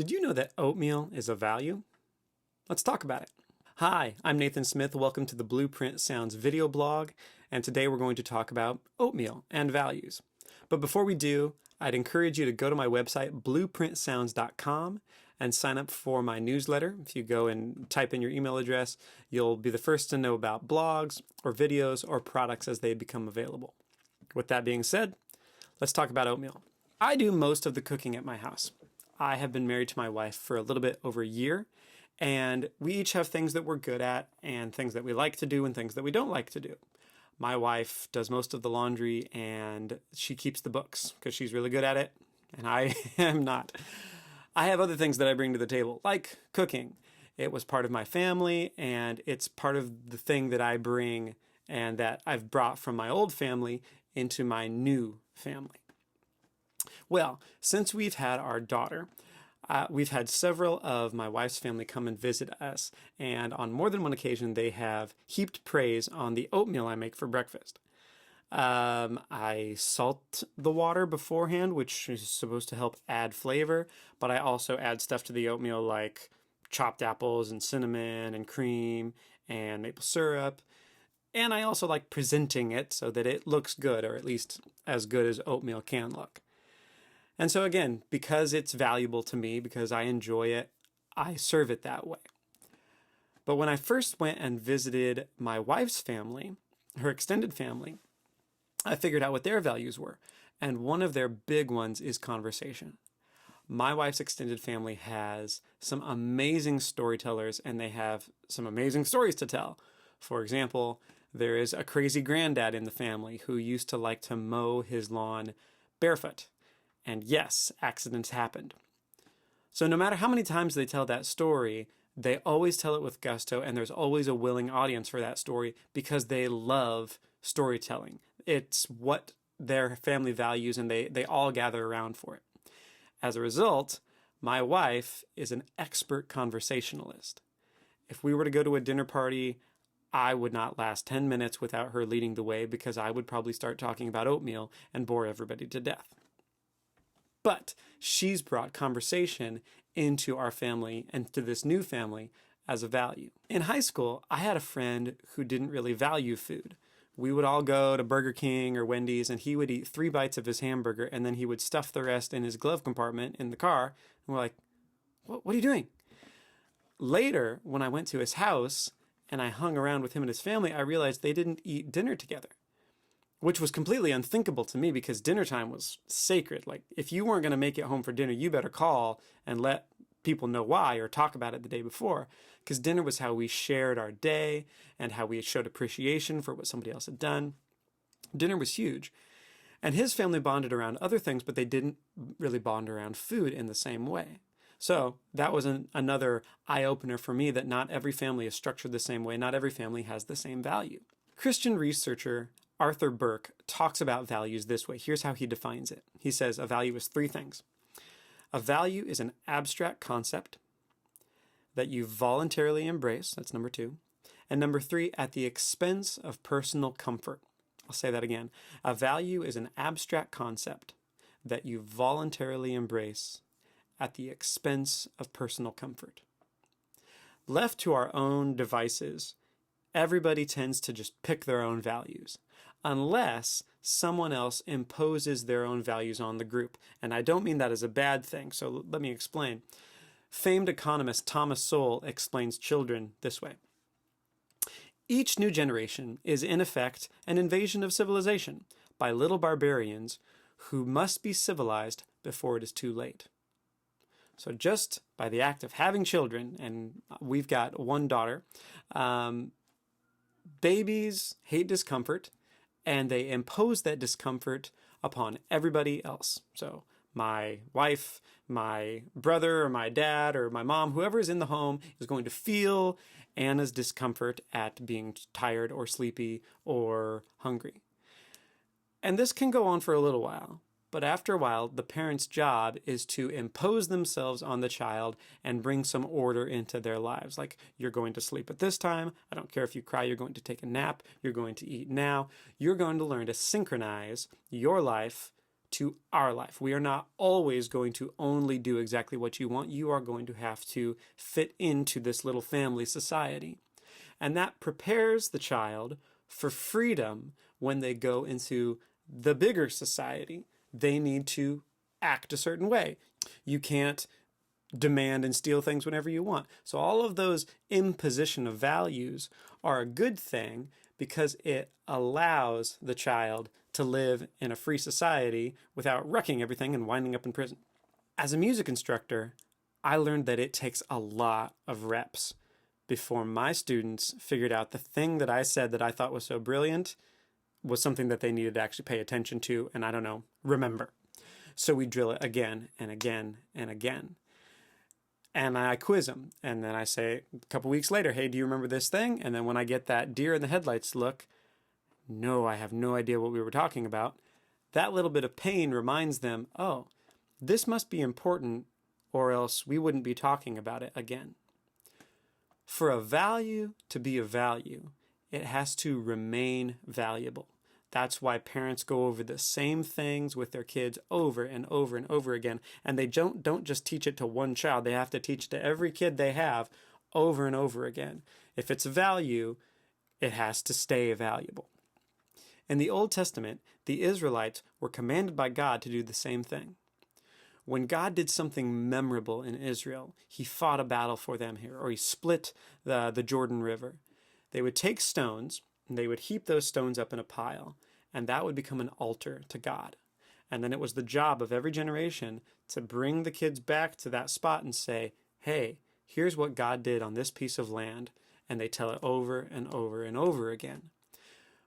Did you know that oatmeal is a value? Let's talk about it. Hi, I'm Nathan Smith. Welcome to the Blueprint Sounds video blog, and today we're going to talk about oatmeal and values. But before we do, I'd encourage you to go to my website, blueprintsounds.com, and sign up for my newsletter. If you go and type in your email address, you'll be the first to know about blogs or videos or products as they become available. With that being said, let's talk about oatmeal. I do most of the cooking at my house. I have been married to my wife for a little bit over a year, and we each have things that we're good at and things that we like to do and things that we don't like to do. My wife does most of the laundry and she keeps the books because she's really good at it, and I am not. I have other things that I bring to the table, like cooking. It was part of my family, and it's part of the thing that I bring and that I've brought from my old family into my new family. Well, since we've had our daughter, we've had several of my wife's family come and visit us, and on more than one occasion they have heaped praise on the oatmeal I make for breakfast. I salt the water beforehand, which is supposed to help add flavor, but I also add stuff to the oatmeal like chopped apples and cinnamon and cream and maple syrup. And I also like presenting it so that it looks good, or at least as good as oatmeal can look. And so again, because it's valuable to me, because I enjoy it, I serve it that way. But when I first went and visited my wife's family, her extended family, I figured out what their values were. And one of their big ones is conversation. My wife's extended family has some amazing storytellers, and they have some amazing stories to tell. For example, there is a crazy granddad in the family who used to like to mow his lawn barefoot. And yes, accidents happened. So no matter how many times they tell that story, they always tell it with gusto, and there's always a willing audience for that story because they love storytelling. It's what their family values, and they all gather around for it. As a result, my wife is an expert conversationalist. If we were to go to a dinner party, I would not last 10 minutes without her leading the way because I would probably start talking about oatmeal and bore everybody to death. But she's brought conversation into our family and to this new family as a value. In high school, I had a friend who didn't really value food. We would all go to Burger King or Wendy's, and he would eat 3 bites of his hamburger, and then he would stuff the rest in his glove compartment in the car. And we're like, what are you doing? Later, when I went to his house and I hung around with him and his family, I realized they didn't eat dinner together, which was completely unthinkable to me because dinner time was sacred. Like, if you weren't going to make it home for dinner, you better call and let people know why or talk about it the day before, because dinner was how we shared our day and how we showed appreciation for what somebody else had done. Dinner was huge. And his family bonded around other things, but they didn't really bond around food in the same way. So that was another eye-opener for me that not every family is structured the same way. Not every family has the same value. Christian researcher Arthur Burke talks about values this way. Here's how he defines it. He says a value is 3 things. A value is an abstract concept that you voluntarily embrace. That's number 2. And number 3, at the expense of personal comfort. I'll say that again. A value is an abstract concept that you voluntarily embrace at the expense of personal comfort. Left to our own devices, everybody tends to just pick their own values, unless someone else imposes their own values on the group. And I don't mean that as a bad thing, so let me explain. Famed economist Thomas Sowell explains children this way. Each new generation is in effect an invasion of civilization by little barbarians who must be civilized before it is too late. So just by the act of having children, and we've got one daughter, babies hate discomfort, and they impose that discomfort upon everybody else. So my wife, my brother, or my dad, or my mom, whoever is in the home is going to feel Anna's discomfort at being tired or sleepy or hungry. And this can go on for a little while. But after a while, the parent's job is to impose themselves on the child and bring some order into their lives. Like, you're going to sleep at this time. I don't care if you cry. You're going to take a nap. You're going to eat now. You're going to learn to synchronize your life to our life. We are not always going to only do exactly what you want. You are going to have to fit into this little family society. And that prepares the child for freedom when they go into the bigger society. They need to act a certain way. You can't demand and steal things whenever you want. So all of those imposition of values are a good thing because it allows the child to live in a free society without wrecking everything and winding up in prison. As a music instructor, I learned that it takes a lot of reps before my students figured out the thing that I said that I thought was so brilliant was something that they needed to actually pay attention to and, I don't know, remember. So we drill it again and again and again. And I quiz them. And then I say a couple weeks later, hey, do you remember this thing? And then when I get that deer in the headlights look, no, I have no idea what we were talking about. That little bit of pain reminds them, oh, this must be important or else we wouldn't be talking about it again. For a value to be a value, it has to remain valuable. That's why parents go over the same things with their kids over and over and over again. And they don't just teach it to one child. They have to teach it to every kid they have over and over again. If it's a value, it has to stay valuable. In the Old Testament, the Israelites were commanded by God to do the same thing. When God did something memorable in Israel, he fought a battle for them here, or he split the Jordan River. They would take stones, and they would heap those stones up in a pile, and that would become an altar to God. And then it was the job of every generation to bring the kids back to that spot and say, hey, here's what God did on this piece of land, and they tell it over and over and over again.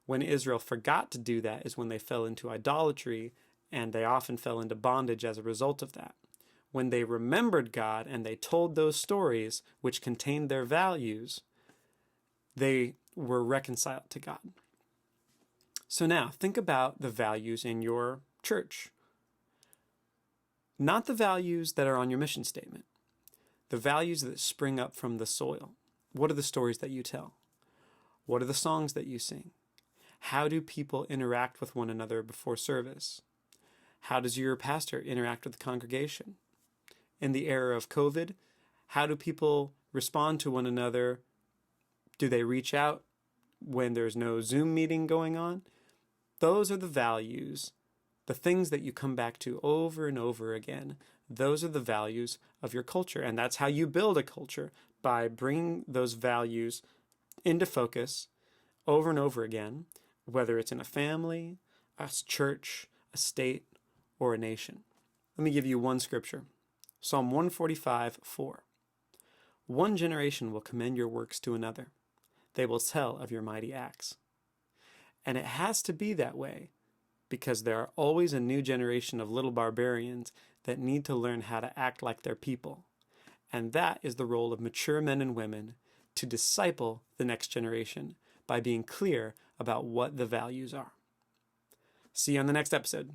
When Israel forgot to do that is when they fell into idolatry, and they often fell into bondage as a result of that. When they remembered God and they told those stories which contained their values, they were reconciled to God. So now, think about the values in your church. Not the values that are on your mission statement. The values that spring up from the soil. What are the stories that you tell? What are the songs that you sing? How do people interact with one another before service? How does your pastor interact with the congregation? In the era of COVID, how do people respond to one another? Do they reach out when there's no Zoom meeting going on? Those are the values, the things that you come back to over and over again. Those are the values of your culture. And that's how you build a culture, by bringing those values into focus over and over again, whether it's in a family, a church, a state, or a nation. Let me give you one scripture. Psalm 145:4. One generation will commend your works to another. They will tell of your mighty acts. And it has to be that way because there are always a new generation of little barbarians that need to learn how to act like their people. And that is the role of mature men and women, to disciple the next generation by being clear about what the values are. See you on the next episode.